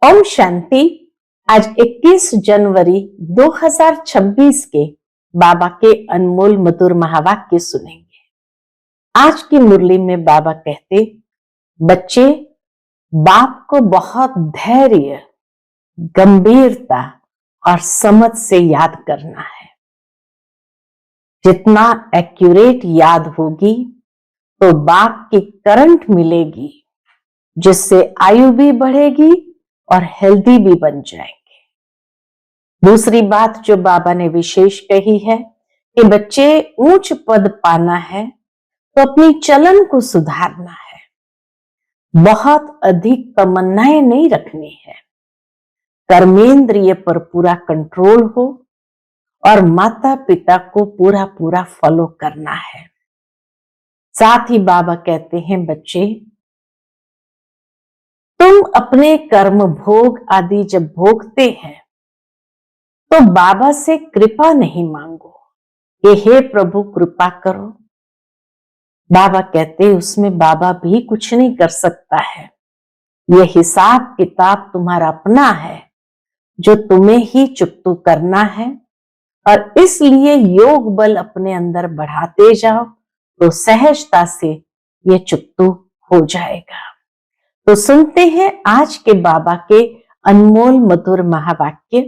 ओम शांति। आज 21 जनवरी 2026 के बाबा के अनमोल मधुर महावाक्य सुनेंगे। आज की मुरली में बाबा कहते, बच्चे बाप को बहुत धैर्य, गंभीरता और समझ से याद करना है। जितना एक्यूरेट याद होगी तो बाप की करंट मिलेगी, जिससे आयु भी बढ़ेगी और हेल्दी भी बन जाएंगे। दूसरी बात जो बाबा ने विशेष कही है कि बच्चे ऊंच पद पाना है तो अपनी चलन को सुधारना है, बहुत अधिक तमन्नाएं नहीं रखनी है, कर्मेंद्रिय पर पूरा कंट्रोल हो और माता पिता को पूरा पूरा फॉलो करना है। साथ ही बाबा कहते हैं, बच्चे तुम अपने कर्म भोग आदि जब भोगते हैं तो बाबा से कृपा नहीं मांगो कि हे प्रभु कृपा करो। बाबा कहते उसमें बाबा भी कुछ नहीं कर सकता है। यह हिसाब किताब तुम्हारा अपना है जो तुम्हें ही चुकतू करना है, और इसलिए योग बल अपने अंदर बढ़ाते जाओ तो सहजता से ये चुकतू हो जाएगा। तो सुनते हैं आज के बाबा के अनमोल मधुर महावाक्य।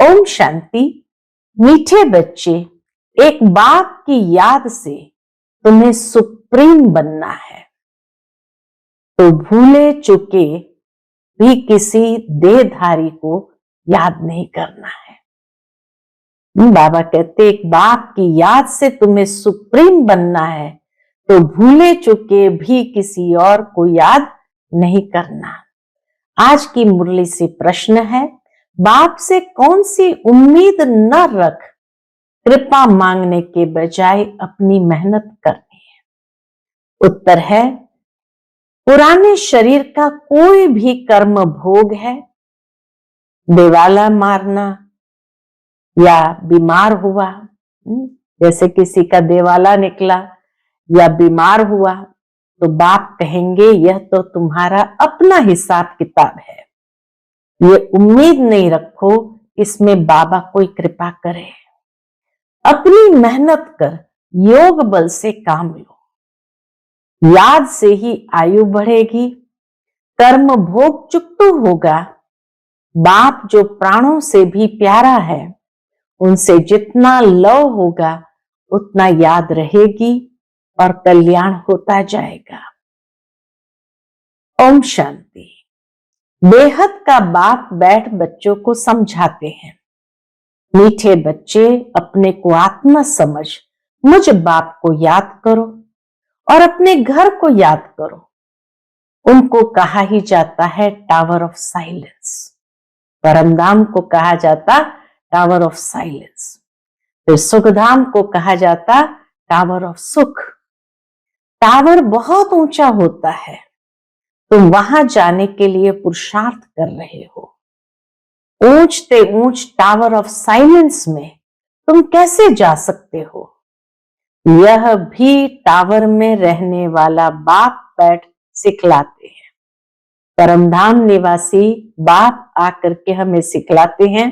ओम शांति। मीठे बच्चे, एक बाप की याद से तुम्हें सुप्रीम बनना है, तो भूले चुके भी किसी देहधारी को याद नहीं करना है। बाबा कहते एक बाप की याद से तुम्हें सुप्रीम बनना है, तो भूले चुके भी किसी और को याद नहीं करना। आज की मुरली से प्रश्न है, बाप से कौन सी उम्मीद न रख, कृपा मांगने के बजाय अपनी मेहनत करनी है। उत्तर है, पुराने शरीर का कोई भी कर्म भोग है, देवाला मारना या बीमार हुआ, जैसे किसी का देवाला निकला या बीमार हुआ, तो बाप कहेंगे यह तो तुम्हारा अपना हिसाब किताब है, ये उम्मीद नहीं रखो इसमें बाबा कोई कृपा करे। अपनी मेहनत कर योग बल से काम लो, याद से ही आयु बढ़ेगी, कर्म भोग चुकतू होगा। बाप जो प्राणों से भी प्यारा है, उनसे जितना लव होगा उतना याद रहेगी और कल्याण होता जाएगा। ओम शांति। बेहद का बाप बैठ बच्चों को समझाते हैं, मीठे बच्चे अपने को आत्मा समझ मुझ बाप को याद करो और अपने घर को याद करो। उनको कहा ही जाता है टावर ऑफ साइलेंस, परमधाम को कहा जाता टावर ऑफ साइलेंस, फिर सुखधाम को कहा जाता टावर ऑफ सुख। टावर बहुत ऊंचा होता है, तुम वहां जाने के लिए पुरुषार्थ कर रहे हो। ऊंचते ऊंच टावर ऑफ साइलेंस में तुम कैसे जा सकते हो? यह भी टावर में रहने वाला बाप बैठ सिखलाते हैं। परमधाम निवासी बाप आकर के हमें सिखलाते हैं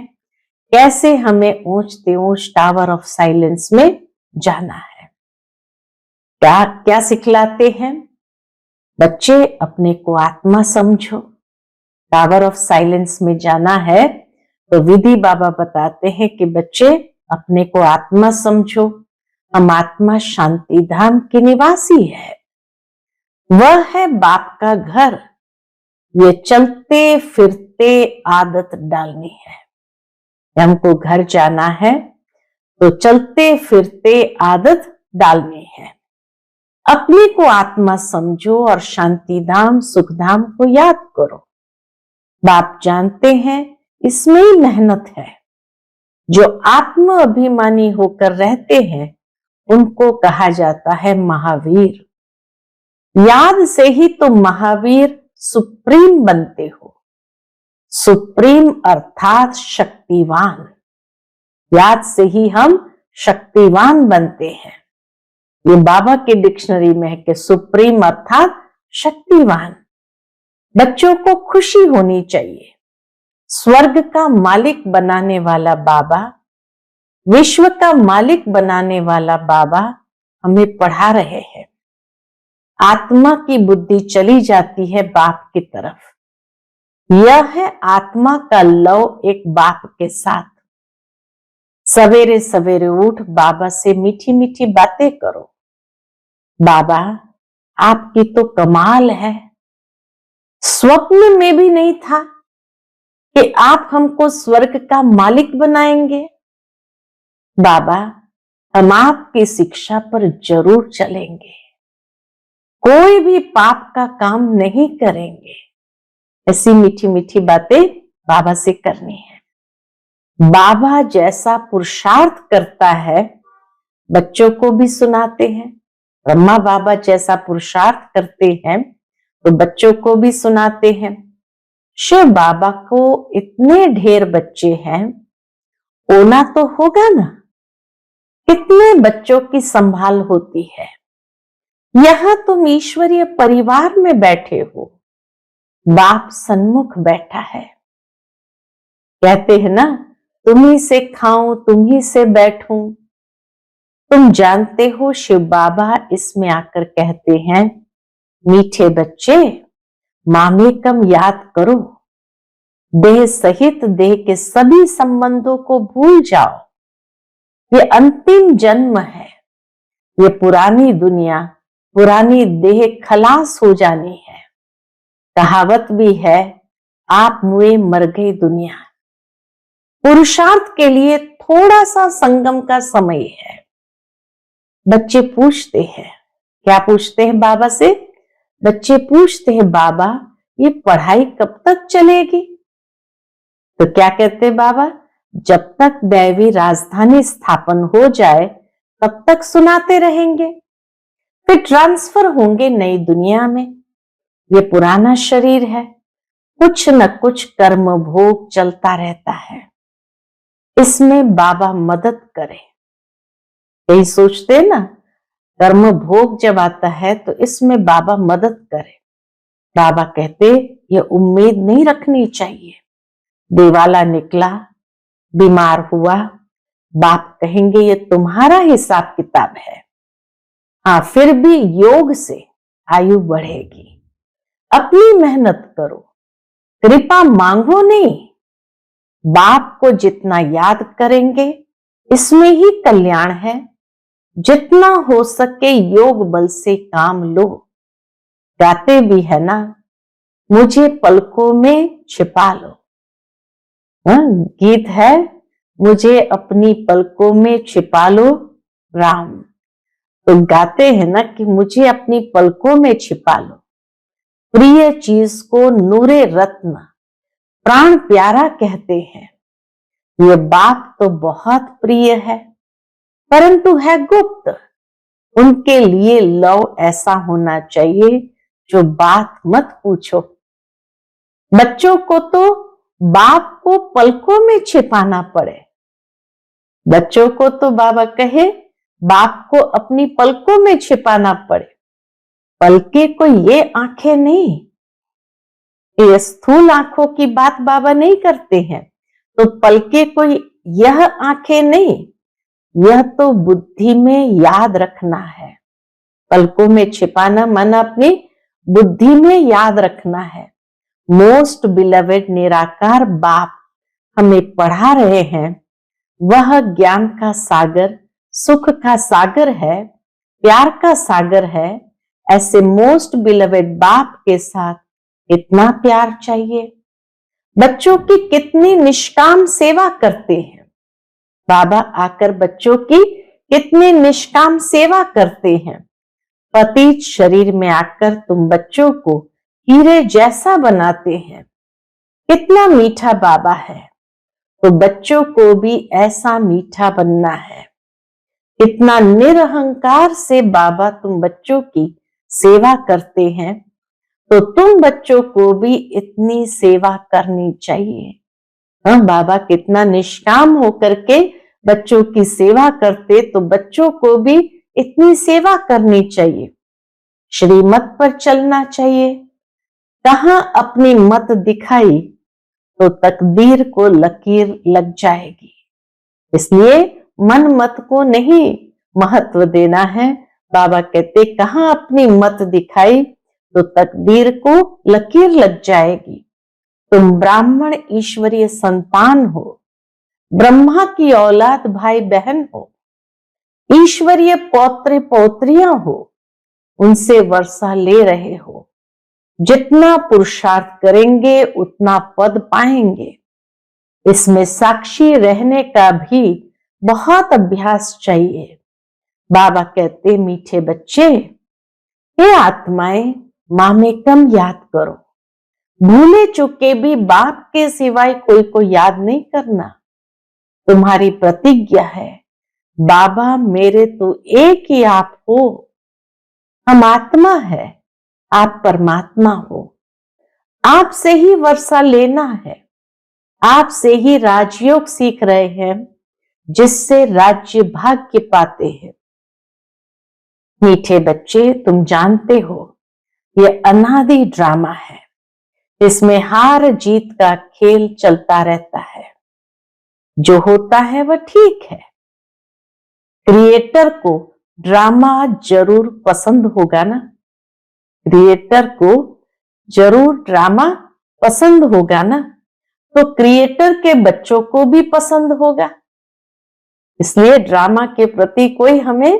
कैसे हमें ऊंचते ऊंच टावर ऑफ साइलेंस में जाना है। क्या क्या सिखलाते हैं? बच्चे अपने को आत्मा समझो, टावर ऑफ साइलेंस में जाना है तो विधि बाबा बताते हैं कि बच्चे अपने को आत्मा समझो, हम आत्मा शांति धाम के निवासी है, वह है बाप का घर। ये चलते फिरते आदत डालनी है। हमको घर जाना है तो चलते फिरते आदत डालनी है। अपने को आत्मा समझो और शांति धाम सुख धाम को याद करो। बाप जानते हैं इसमें ही मेहनत है। जो आत्म अभिमानी होकर रहते हैं उनको कहा जाता है महावीर। याद से ही तो महावीर सुप्रीम बनते हो। सुप्रीम अर्थात शक्तिवान। याद से ही हम शक्तिवान बनते हैं। ये बाबा के डिक्शनरी में है कि सुप्रीम अर्थात शक्तिवान। बच्चों को खुशी होनी चाहिए, स्वर्ग का मालिक बनाने वाला बाबा, विश्व का मालिक बनाने वाला बाबा हमें पढ़ा रहे हैं। आत्मा की बुद्धि चली जाती है बाप की तरफ। यह है आत्मा का लव एक बाप के साथ। सवेरे सवेरे उठ बाबा से मीठी मीठी बातें करो। बाबा, आपकी तो कमाल है, स्वप्न में भी नहीं था कि आप हमको स्वर्ग का मालिक बनाएंगे। बाबा, हम आपकी शिक्षा पर जरूर चलेंगे, कोई भी पाप का काम नहीं करेंगे। ऐसी मीठी मीठी बातें बाबा से करनी है। बाबा जैसा पुरुषार्थ करता है बच्चों को भी सुनाते हैं। ब्रह्मा बाबा जैसा पुरुषार्थ करते हैं तो बच्चों को भी सुनाते हैं। शिव बाबा को इतने ढेर बच्चे हैं, होना तो होगा ना, कितने बच्चों की संभाल होती है। यहां तुम ईश्वरीय परिवार में बैठे हो, बाप सन्मुख बैठा है। कहते हैं ना, तुम्ही से खाऊं तुम्ही से बैठूं। तुम जानते हो शिव बाबा इसमें आकर कहते हैं, मीठे बच्चे मामेकम याद करो, देह सहित देह के सभी संबंधों को भूल जाओ। ये अंतिम जन्म है, ये पुरानी दुनिया, पुरानी देह खलास हो जानी है। कहावत भी है, आप मुए मर गई दुनिया। पुरुषार्थ के लिए थोड़ा सा संगम का समय है। बच्चे पूछते हैं, क्या पूछते हैं बाबा से? बच्चे पूछते हैं, बाबा ये पढ़ाई कब तक चलेगी? तो क्या कहते हैं बाबा? जब तक दैवी राजधानी स्थापन हो जाए तब तक सुनाते रहेंगे, फिर ट्रांसफर होंगे नई दुनिया में। ये पुराना शरीर है, कुछ न कुछ कर्म भोग चलता रहता है, इसमें बाबा मदद करे। यही सोचते हैं ना, कर्म भोग जब आता है तो इसमें बाबा मदद करे। बाबा कहते ये उम्मीद नहीं रखनी चाहिए, दिवाला निकला, बीमार हुआ, बाप कहेंगे ये तुम्हारा हिसाब किताब है। हाँ, फिर भी योग से आयु बढ़ेगी। अपनी मेहनत करो, कृपा मांगो नहीं। बाप को जितना याद करेंगे इसमें ही कल्याण है। जितना हो सके योग बल से काम लो। गाते भी है ना, मुझे पलकों में छिपा लो। गीत है, मुझे अपनी पलकों में छिपा लो राम। तो गाते हैं ना कि मुझे अपनी पलकों में छिपा लो। प्रिय चीज को नूरे रत्न प्राण प्यारा कहते हैं। ये बाप तो बहुत प्रिय है, परंतु है गुप्त। उनके लिए लव ऐसा होना चाहिए जो बात मत पूछो। बच्चों को तो बाप को पलकों में छिपाना पड़े। बच्चों को तो बाबा कहे बाप को अपनी पलकों में छिपाना पड़े। पलके को ये आंखें नहीं, ये स्थूल आंखों की बात बाबा नहीं करते हैं। तो पलके को यह आंखें नहीं, यह तो बुद्धि में याद रखना है। पलकों में छिपाना माना अपनी बुद्धि में याद रखना है। मोस्ट बिलवेड निराकार बाप हमें पढ़ा रहे हैं, वह ज्ञान का सागर, सुख का सागर है, प्यार का सागर है। ऐसे मोस्ट बिलवेड बाप के साथ इतना प्यार चाहिए। बच्चों की कितनी निष्काम सेवा करते हैं बाबा, आकर बच्चों की कितनी निष्काम सेवा करते हैं। पतित शरीर में आकर तुम बच्चों को हीरे जैसा बनाते हैं। कितना मीठा बाबा है, तो बच्चों को भी ऐसा मीठा बनना है। इतना निरहंकार से बाबा तुम बच्चों की सेवा करते हैं, तो तुम बच्चों को भी इतनी सेवा करनी चाहिए। हाँ, बाबा कितना निष्काम होकर के बच्चों की सेवा करते, तो बच्चों को भी इतनी सेवा करनी चाहिए। श्रीमत पर चलना चाहिए। कहां अपनी मत दिखाई तो तकदीर को लकीर लग जाएगी। इसलिए मन मत को नहीं महत्व देना है। बाबा कहते कहां अपनी मत दिखाई तो तकदीर को लकीर लग जाएगी। तुम ब्राह्मण ईश्वरीय संतान हो, ब्रह्मा की औलाद भाई बहन हो, ईश्वरीय पौत्र पौत्रियां हो, उनसे वर्षा ले रहे हो। जितना पुरुषार्थ करेंगे उतना पद पाएंगे। इसमें साक्षी रहने का भी बहुत अभ्यास चाहिए। बाबा कहते मीठे बच्चे, हे आत्माएं, मां में कम याद करो। भूले चुके भी बाप के सिवाय कोई को याद नहीं करना। तुम्हारी प्रतिज्ञा है, बाबा मेरे तो एक ही आप हो। हम आत्मा है, आप परमात्मा हो। आपसे ही वर्षा लेना है। आपसे ही राजयोग सीख रहे हैं, जिससे राज्य भाग्य पाते हैं। मीठे बच्चे, तुम जानते हो ये अनादि ड्रामा है। इसमें हार जीत का खेल चलता रहता है। जो होता है वह ठीक है। क्रिएटर को ड्रामा जरूर पसंद होगा ना। क्रिएटर को जरूर ड्रामा पसंद होगा ना, तो क्रिएटर के बच्चों को भी पसंद होगा। इसलिए ड्रामा के प्रति कोई हमें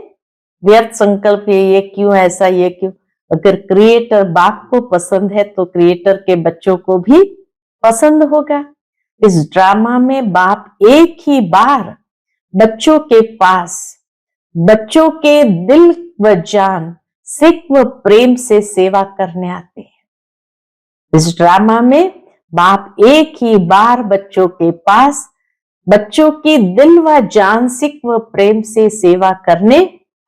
व्यर्थ संकल्प ये क्यों ऐसा, ये क्यों। अगर क्रिएटर बाप को पसंद है तो क्रिएटर के बच्चों को भी पसंद होगा। इस ड्रामा में बाप एक ही बार बच्चों के पास, बच्चों के दिल व जान, सिख व प्रेम से सेवा करने आते हैं। इस ड्रामा में बाप एक ही बार बच्चों के पास, बच्चों की दिल व जान, सिख व प्रेम से सेवा करने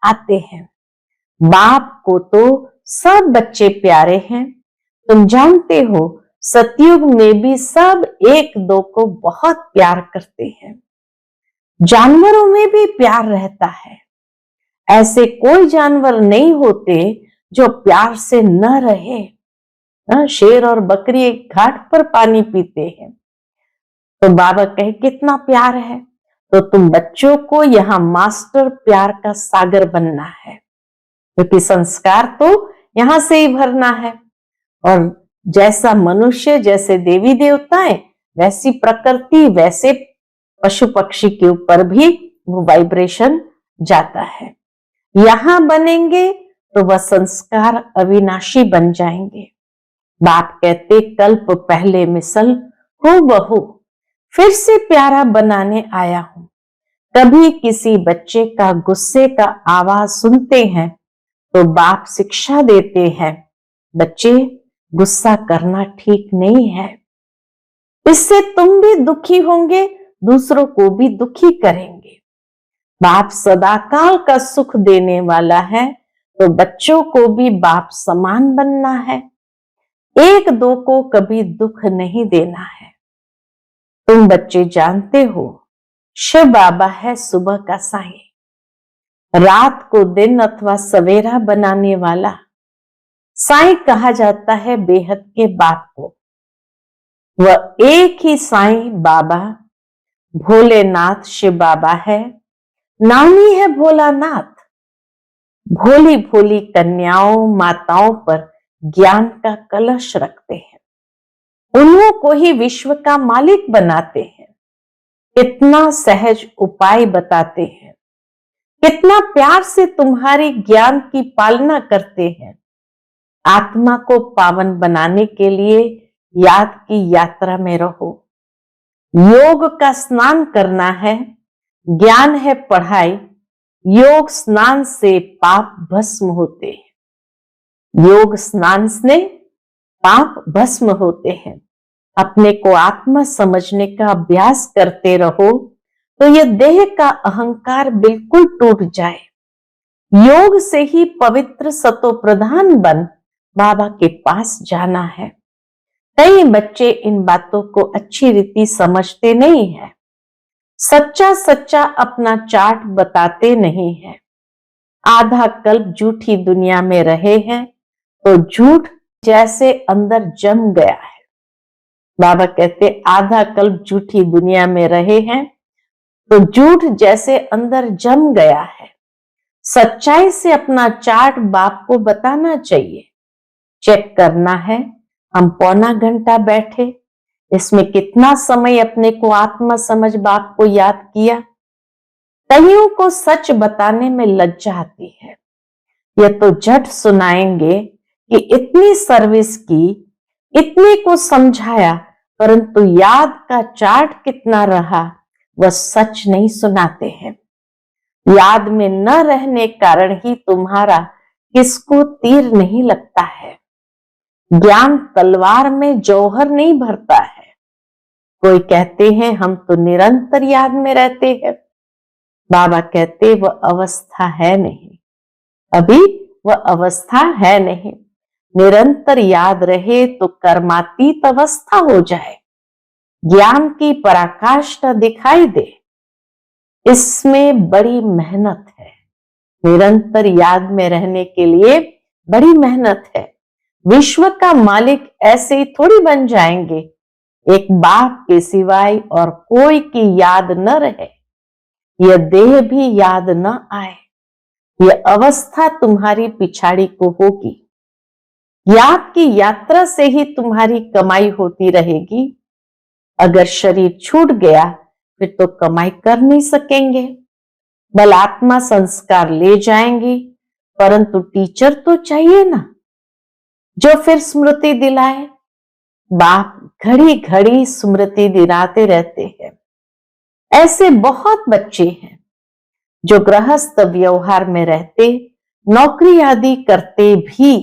आते हैं। बाप को तो सब बच्चे प्यारे हैं। तुम जानते हो सतयुग में भी सब एक दो को बहुत प्यार करते हैं। जानवरों में भी प्यार रहता है। ऐसे कोई जानवर नहीं होते जो प्यार से न रहे। शेर और बकरी एक घाट पर पानी पीते हैं, तो बाबा कहे कितना प्यार है। तो तुम बच्चों को यहां मास्टर प्यार का सागर बनना है, क्योंकि संस्कार तो यहां से ही भरना है। और जैसा मनुष्य, जैसे देवी देवताएं, वैसी प्रकृति, वैसे पशु पक्षी के ऊपर भी वो वाइब्रेशन जाता है। यहां बनेंगे तो वह संस्कार अविनाशी बन जाएंगे। बाप कहते कल्प पहले मिसल हूबहू फिर से प्यारा बनाने आया हूं। कभी किसी बच्चे का गुस्से का आवाज सुनते हैं तो बाप शिक्षा देते हैं, बच्चे गुस्सा करना ठीक नहीं है। इससे तुम भी दुखी होंगे, दूसरों को भी दुखी करेंगे। बाप सदाकाल का सुख देने वाला है, तो बच्चों को भी बाप समान बनना है। एक दो को कभी दुख नहीं देना है। तुम बच्चे जानते हो शिव बाबा है सुबह का साईं, रात को दिन अथवा सवेरा बनाने वाला। साईं कहा जाता है बेहद के बाप को। वह एक ही साईं बाबा भोलेनाथ शिव बाबा है। नानी है भोलानाथ। भोली भोली कन्याओं माताओं पर ज्ञान का कलश रखते हैं, उन्हों को ही विश्व का मालिक बनाते हैं। कितना सहज उपाय बताते हैं, कितना प्यार से तुम्हारी ज्ञान की पालना करते हैं। आत्मा को पावन बनाने के लिए याद की यात्रा में रहो। योग का स्नान करना है, ज्ञान है पढ़ाई। योग स्नान से पाप भस्म होते हैं। योग स्नान से पाप भस्म होते हैं। अपने को आत्मा समझने का अभ्यास करते रहो तो यह देह का अहंकार बिल्कुल टूट जाए। योग से ही पवित्र सतो प्रधान बन बाबा के पास जाना है। कई बच्चे इन बातों को अच्छी रीति समझते नहीं है। सच्चा सच्चा अपना चार्ट बताते नहीं है। आधा कल्प झूठी दुनिया में रहे हैं तो झूठ जैसे अंदर जम गया है। बाबा कहते आधा कल्प झूठी दुनिया में रहे हैं तो झूठ जैसे अंदर जम गया है। सच्चाई से अपना चार्ट बाप को बताना चाहिए। चेक करना है, हम पौना घंटा बैठे, इसमें कितना समय अपने को आत्मा समझ बाप को याद किया। कईयों को सच बताने में लज्जा आती है। यह तो झट सुनाएंगे कि इतनी सर्विस की, इतने को समझाया, परंतु याद का चार्ट कितना रहा वह सच नहीं सुनाते हैं। याद में न रहने कारण ही तुम्हारा किसको तीर नहीं लगता है। ज्ञान तलवार में जौहर नहीं भरता है। कोई कहते हैं हम तो निरंतर याद में रहते हैं। बाबा कहते वह अवस्था है नहीं, अभी वह अवस्था है नहीं। निरंतर याद रहे तो कर्मातीत अवस्था हो जाए, ज्ञान की पराकाष्ठा दिखाई दे। इसमें बड़ी मेहनत है। निरंतर याद में रहने के लिए बड़ी मेहनत है। विश्व का मालिक ऐसे ही थोड़ी बन जाएंगे। एक बाप के सिवाय और कोई की याद न रहे, यह देह भी याद न आए, यह अवस्था तुम्हारी पिछाड़ी को होगी। याद की यात्रा से ही तुम्हारी कमाई होती रहेगी। अगर शरीर छूट गया फिर तो कमाई कर नहीं सकेंगे। बल आत्मा संस्कार ले जाएंगी, परंतु टीचर तो चाहिए ना, जो फिर स्मृति दिलाए। बाप घड़ी घड़ी स्मृति दिलाते रहते हैं। ऐसे बहुत बच्चे हैं जो गृहस्थ व्यवहार में रहते, नौकरी आदि करते भी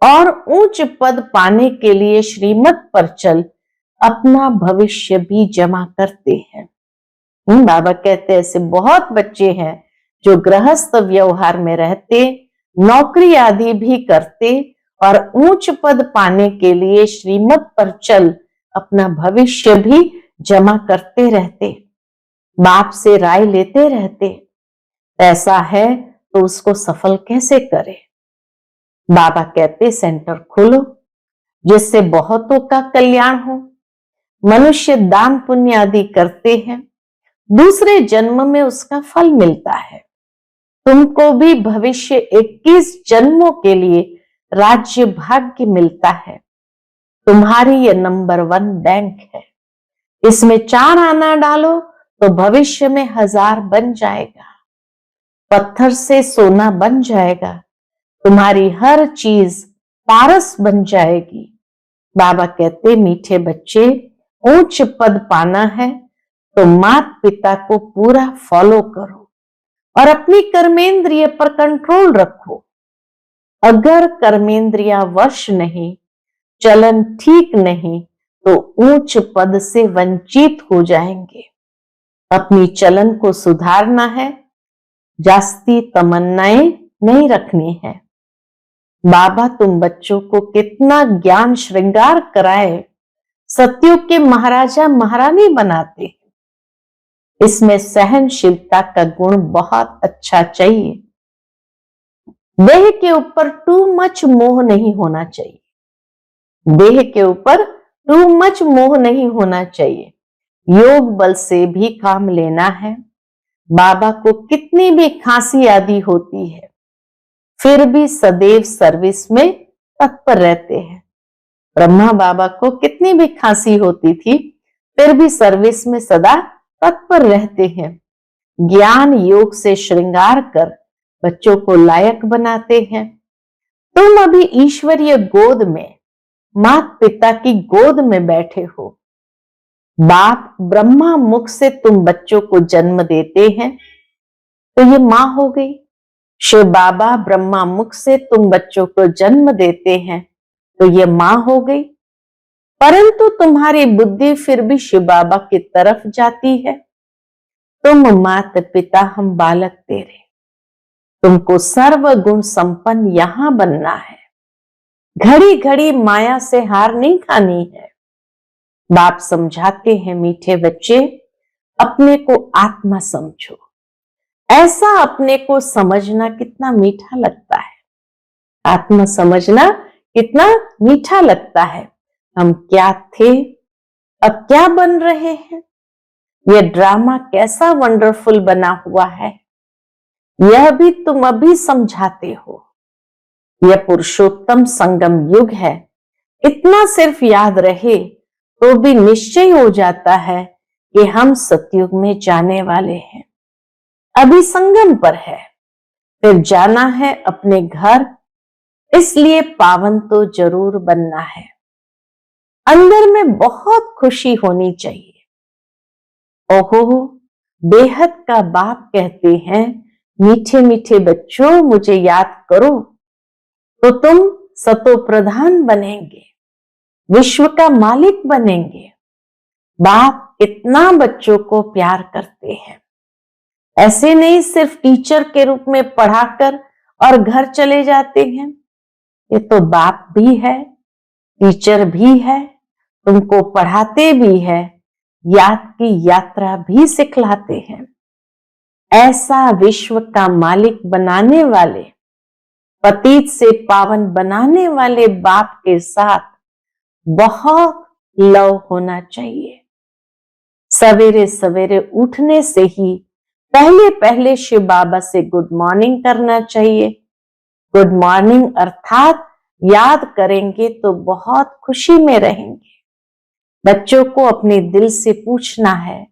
और उच्च पद पाने के लिए श्रीमत पर चल अपना भविष्य भी जमा करते हैं। बाबा कहते ऐसे बहुत बच्चे हैं जो गृहस्थ व्यवहार में रहते, नौकरी आदि भी करते और उच्च पद पाने के लिए श्रीमत पर चल अपना भविष्य भी जमा करते रहते, बाप से राय लेते रहते। ऐसा है तो उसको सफल कैसे करे। बाबा कहते सेंटर खोलो जिससे बहुतों का कल्याण हो। मनुष्य दान पुण्य आदि करते हैं, दूसरे जन्म में उसका फल मिलता है। तुमको भी भविष्य 21 जन्मों के लिए राज्य भाग्य मिलता है। तुम्हारी यह नंबर 1 बैंक है। इसमें 4 आना डालो तो भविष्य में 1000 बन जाएगा। पत्थर से सोना बन जाएगा। तुम्हारी हर चीज पारस बन जाएगी। बाबा कहते मीठे बच्चे, उच्च पद पाना है तो माता पिता को पूरा फॉलो करो और अपनी कर्मेंद्रिय पर कंट्रोल रखो। अगर कर्मेंद्रिया वश नहीं, चलन ठीक नहीं तो ऊंच पद से वंचित हो जाएंगे। अपनी चलन को सुधारना है, जास्ती तमन्नाएं नहीं रखनी है। बाबा तुम बच्चों को कितना ज्ञान श्रृंगार कराए, सतयुग के महाराजा महारानी बनाते हैं। इसमें सहनशीलता का गुण बहुत अच्छा चाहिए। देह के ऊपर टू मच मोह नहीं होना चाहिए। देह के ऊपर टू मच मोह नहीं होना चाहिए। योग बल से भी काम लेना है। बाबा को कितनी भी खांसी आदि होती है फिर भी सदैव सर्विस में तत्पर रहते हैं। ब्रह्मा बाबा को कितनी भी खांसी होती थी फिर भी सर्विस में सदा तत्पर रहते हैं। ज्ञान योग से श्रृंगार कर बच्चों को लायक बनाते हैं। तुम अभी ईश्वरीय गोद में, माता पिता की गोद में बैठे हो। बाप ब्रह्मा मुख से तुम बच्चों को जन्म देते हैं तो ये मां हो गई। शिव बाबा ब्रह्मा मुख से तुम बच्चों को जन्म देते हैं तो ये मां हो गई। परंतु तुम्हारी बुद्धि फिर भी शिव बाबा की तरफ जाती है। तुम माता पिता, हम बालक तेरे। तुमको सर्व गुण संपन्न यहां बनना है। घड़ी घड़ी माया से हार नहीं खानी है। बाप समझाते हैं मीठे बच्चे, अपने को आत्मा समझो। ऐसा अपने को समझना कितना मीठा लगता है। आत्मा समझना कितना मीठा लगता है। हम क्या थे, अब क्या बन रहे हैं। यह ड्रामा कैसा वंडरफुल बना हुआ है, यह भी तुम अभी समझाते हो। यह पुरुषोत्तम संगम युग है। इतना सिर्फ याद रहे तो भी निश्चय हो जाता है कि हम सतयुग में जाने वाले हैं। अभी संगम पर है, फिर जाना है अपने घर, इसलिए पावन तो जरूर बनना है। अंदर में बहुत खुशी होनी चाहिए। ओहो, बेहद का बाप कहते हैं, मीठे मीठे बच्चों मुझे याद करो तो तुम सतो प्रधान बनेंगे, विश्व का मालिक बनेंगे। बाप कितना बच्चों को प्यार करते हैं। ऐसे नहीं सिर्फ टीचर के रूप में पढ़ाकर और घर चले जाते हैं। ये तो बाप भी है, टीचर भी है, तुमको पढ़ाते भी है, याद की यात्रा भी सिखलाते हैं। ऐसा विश्व का मालिक बनाने वाले, पतित से पावन बनाने वाले बाप के साथ बहुत लव होना चाहिए। सवेरे सवेरे उठने से ही पहले पहले शिव बाबा से गुड मॉर्निंग करना चाहिए। गुड मॉर्निंग अर्थात याद करेंगे तो बहुत खुशी में रहेंगे। बच्चों को अपने दिल से पूछना है,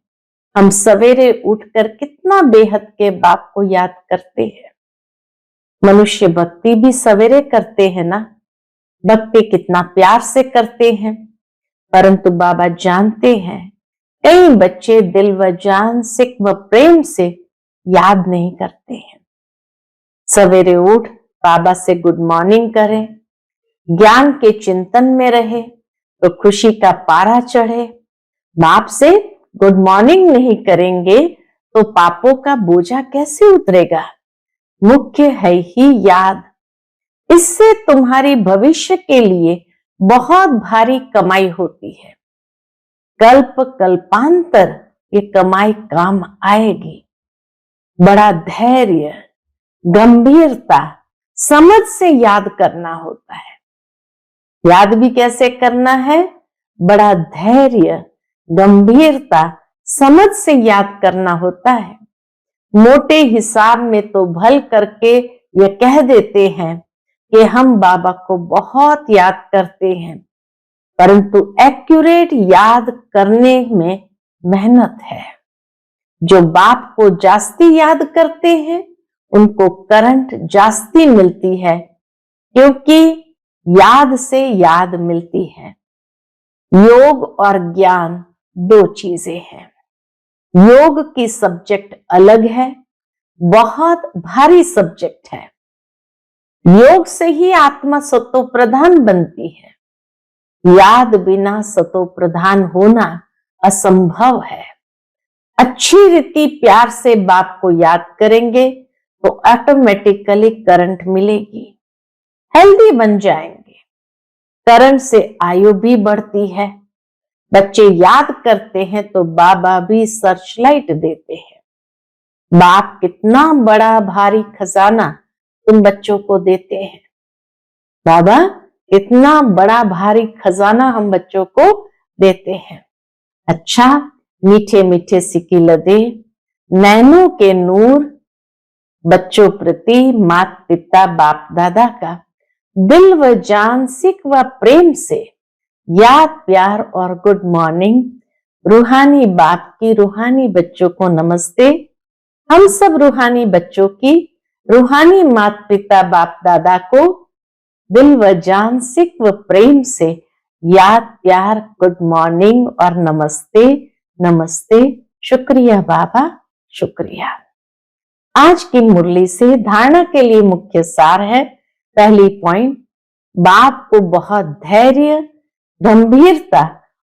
हम सवेरे उठकर कितना बेहद के बाप को याद करते हैं। मनुष्य भक्ति भी सवेरे करते हैं ना, भक्ति कितना प्यार से करते हैं, परंतु बाबा जानते हैं कई बच्चे दिल व जान सिक व प्रेम से याद नहीं करते हैं। सवेरे उठ बाबा से गुड मॉर्निंग करें, ज्ञान के चिंतन में रहे तो खुशी का पारा चढ़े। बाप से गुड मॉर्निंग नहीं करेंगे तो पापों का बोझा कैसे उतरेगा। मुख्य है ही याद। इससे तुम्हारी भविष्य के लिए बहुत भारी कमाई होती है। कल्प कल्पांतर ये कमाई काम आएगी। बड़ा धैर्य, गंभीरता, समझ से याद करना होता है। याद भी कैसे करना है? बड़ा धैर्य, गंभीरता, समझ से याद करना होता है। मोटे हिसाब में तो भल करके ये कह देते हैं कि हम बाबा को बहुत याद करते हैं, परंतु एक्यूरेट याद करने में मेहनत है। जो बाप को जास्ती याद करते हैं उनको करंट जास्ती मिलती है, क्योंकि याद से याद मिलती है। योग और ज्ञान दो चीजें हैं। योग की सब्जेक्ट अलग है, बहुत भारी सब्जेक्ट है। योग से ही आत्मा सतो प्रधान बनती है। याद बिना सतो प्रधान होना असंभव है। अच्छी रीति प्यार से बाप को याद करेंगे तो ऑटोमेटिकली करंट मिलेगी, हेल्दी बन जाएंगे। करंट से आयु भी बढ़ती है। बच्चे याद करते हैं तो बाबा भी सर्चलाइट देते हैं। बाप कितना बड़ा भारी खजाना तुम बच्चों को देते हैं। बाबा इतना बड़ा भारी खजाना हम बच्चों को देते हैं। अच्छा, मीठे मीठे सिकी लदे नैनों के नूर बच्चों प्रति माता पिता बाप दादा का दिल व जान सिक व प्रेम से याद प्यार और गुड मॉर्निंग। रूहानी बाप की रूहानी बच्चों को नमस्ते। हम सब रूहानी बच्चों की रूहानी माता पिता बाप दादा को दिल व जान सिक व प्रेम से याद प्यार गुड मॉर्निंग और नमस्ते नमस्ते। शुक्रिया बाबा, शुक्रिया। आज की मुरली से धारणा के लिए मुख्य सार है। पहली पॉइंट, बाप को बहुत धैर्य, गंभीरता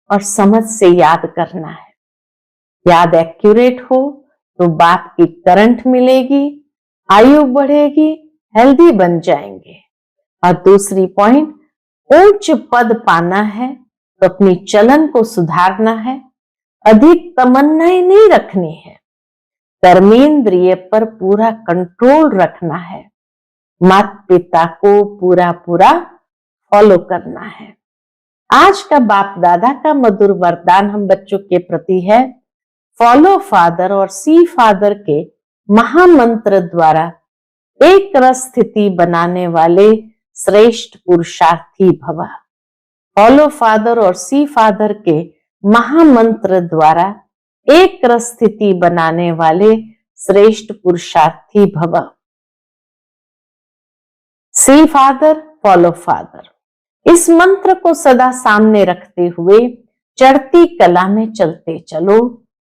और समझ से याद करना है। याद एक्यूरेट हो तो बाप की करंट मिलेगी, आयु बढ़ेगी, हेल्दी बन जाएंगे। और दूसरी पॉइंट, उच्च पद पाना है तो अपनी चलन को सुधारना है, अधिक तमन्नाएं नहीं रखनी है, कर्मेंद्रिय पर पूरा कंट्रोल रखना है, माता पिता को पूरा पूरा फॉलो करना है। आज का बाप दादा का मधुर वरदान हम बच्चों के प्रति है, फॉलो फादर और सी फादर के महामंत्र द्वारा एक रस स्थिति बनाने वाले श्रेष्ठ पुरुषार्थी भव। फॉलो फादर और सी फादर के महामंत्र द्वारा एक रस स्थिति बनाने वाले श्रेष्ठ पुरुषार्थी भव। सी फादर, फॉलो फादर, इस मंत्र को सदा सामने रखते हुए चढ़ती कला में चलते चलो,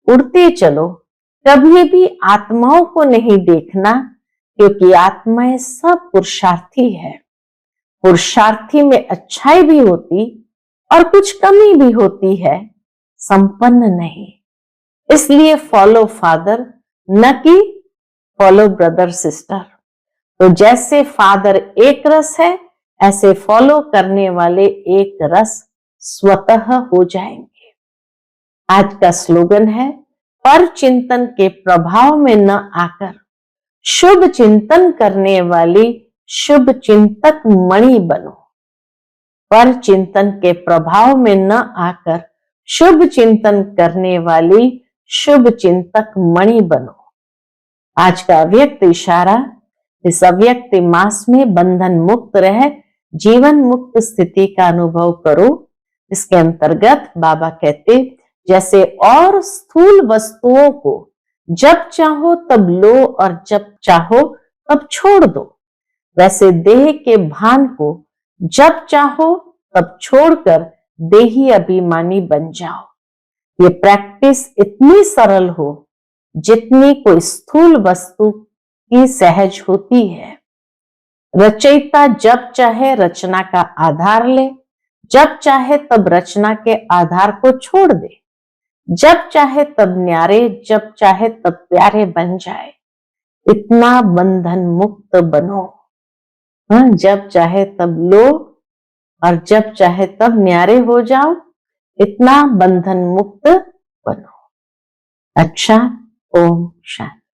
उड़ते चलो। कभी भी आत्माओं को नहीं देखना, क्योंकि आत्माएं सब पुरुषार्थी है। पुरुषार्थी में अच्छाई भी होती और कुछ कमी भी होती है, संपन्न नहीं। इसलिए फॉलो फादर, न कि फॉलो ब्रदर सिस्टर। तो जैसे फादर एक रस है, ऐसे फॉलो करने वाले एक रस स्वतः हो जाएंगे। आज का स्लोगन है, पर चिंतन के प्रभाव में न आकर शुभ चिंतन करने वाली शुभ चिंतक मणि बनो। पर चिंतन के प्रभाव में न आकर शुभ चिंतन करने वाली शुभ चिंतक मणि बनो। आज का अव्यक्त इशारा, इस अव्यक्त मास में बंधन मुक्त रह जीवन मुक्त स्थिति का अनुभव करो। इसके अंतर्गत बाबा कहते, जैसे और स्थूल वस्तुओं को जब चाहो तब लो और जब चाहो तब छोड़ दो, वैसे देह के भान को जब चाहो तब छोड़कर देही अभिमानी बन जाओ। ये प्रैक्टिस इतनी सरल हो जितनी कोई स्थूल वस्तु की सहज होती है। रचयिता जब चाहे रचना का आधार ले, जब चाहे तब रचना के आधार को छोड़ दे, जब चाहे तब न्यारे, जब चाहे तब प्यारे बन जाए। इतना बंधन मुक्त बनो। जब चाहे तब लो और जब चाहे तब न्यारे हो जाओ, इतना बंधन मुक्त बनो। अच्छा, ओम शांति।